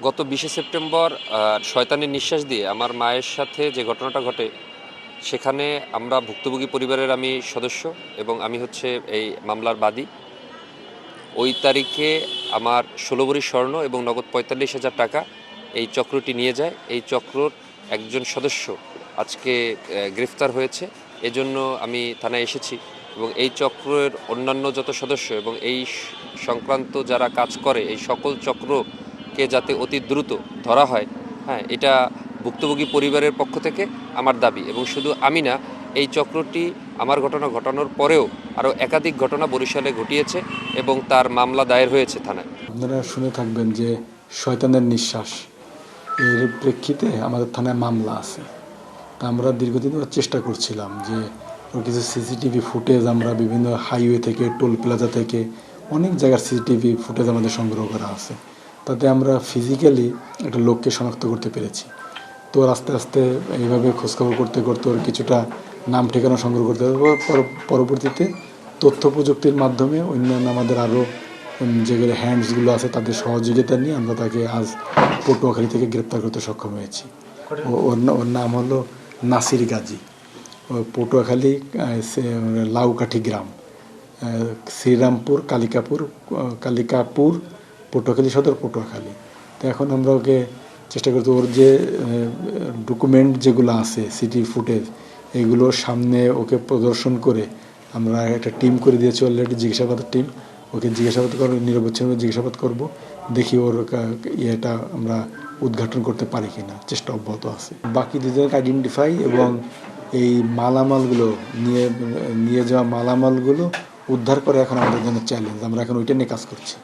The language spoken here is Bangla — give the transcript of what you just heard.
গত ২০শে সেপ্টেম্বর শয়তানের নিঃশ্বাস দিয়ে আমার মায়ের সাথে যে ঘটনাটা ঘটে, সেখানে আমরা ভুক্তভোগী পরিবারের আমি সদস্য এবং আমি হচ্ছে এই মামলার বাদী। ওই তারিখে আমার ১৬ ভরি স্বর্ণ এবং নগদ ৪৫,০০০ টাকা এই চক্রটি নিয়ে যায়। এই চক্রর একজন সদস্য আজকে গ্রেফতার হয়েছে। এজন্য আমি থানায় এসেছি এবং এই চক্রের অন্যান্য যত সদস্য এবং এই সংক্রান্ত যারা কাজ করে এই সকল চক্রকে যাতে অতি দ্রুত ধরা হয়, হ্যাঁ, এটা ভুক্তভোগী পরিবারের পক্ষ থেকে আমার দাবি। এবং শুধু আমি না, এই চক্রটি আমার ঘটনা ঘটানোর পরেও আরও একাধিক ঘটনা বরিশালে ঘটিয়েছে এবং তার মামলা দায়ের হয়েছে থানায়। আপনারা শুনে থাকবেন যে শয়তানের নিঃশ্বাস, এর প্রেক্ষিতে আমাদের থানায় মামলা আছে। তা আমরা দীর্ঘদিন চেষ্টা করছিলাম যে ওর কিছু সিসিটিভি ফুটেজ আমরা বিভিন্ন হাইওয়ে থেকে, টোল প্লাজা থেকে অনেক জায়গার সিসিটিভি ফুটেজ আমাদের সংগ্রহ করা আছে। তাতে আমরা ফিজিক্যালি একটা লোককে শনাক্ত করতে পেরেছি। তো আস্তে আস্তে এইভাবে খোঁজখবর করতে করতে ওর কিছুটা নাম ঠিকানা সংগ্রহ করতে হবে। পরবর্তীতে তথ্য প্রযুক্তির মাধ্যমে অন্যান্য আমাদের আরও যেগুলো হ্যান্ডসগুলো আছে তাদের সহযোগিতা নিয়ে আমরা তাকে আজ পটুয়াখালী থেকে গ্রেপ্তার করতে সক্ষম হয়েছি। ওর নাম হলো নাসির গাজী। ও পটুয়াখালী লাউকাঠি গ্রাম, শ্রীরামপুর কালিকাপুর পটুয়াখালী সদর পটুয়াখালী। তো এখন আমরা ওকে চেষ্টা করতে, ওর যে ডকুমেন্ট যেগুলো আছে সিটি ফুটেজ, এগুলোর সামনে ওকে প্রদর্শন করে আমরা একটা টিম করে দিয়েছি অলরেডি, জিজ্ঞাসাবাদের টিম। ওকে জিজ্ঞাসাবাদ করবো, নিরবচ্ছিন্নভাবে জিজ্ঞাসাবাদ করব, দেখি ওর ইয়েটা আমরা উদ্ঘাটন করতে পারি কিনা, চেষ্টা অব্যাহত আছে। বাকি দুজনকে আইডেন্টিফাই এবং এই মালামালগুলো নিয়ে যাওয়া মালামালগুলো উদ্ধার করে এখন আমাদের জন্য চ্যালেঞ্জ। আমরা এখন ওইটা নিয়ে কাজ করছি।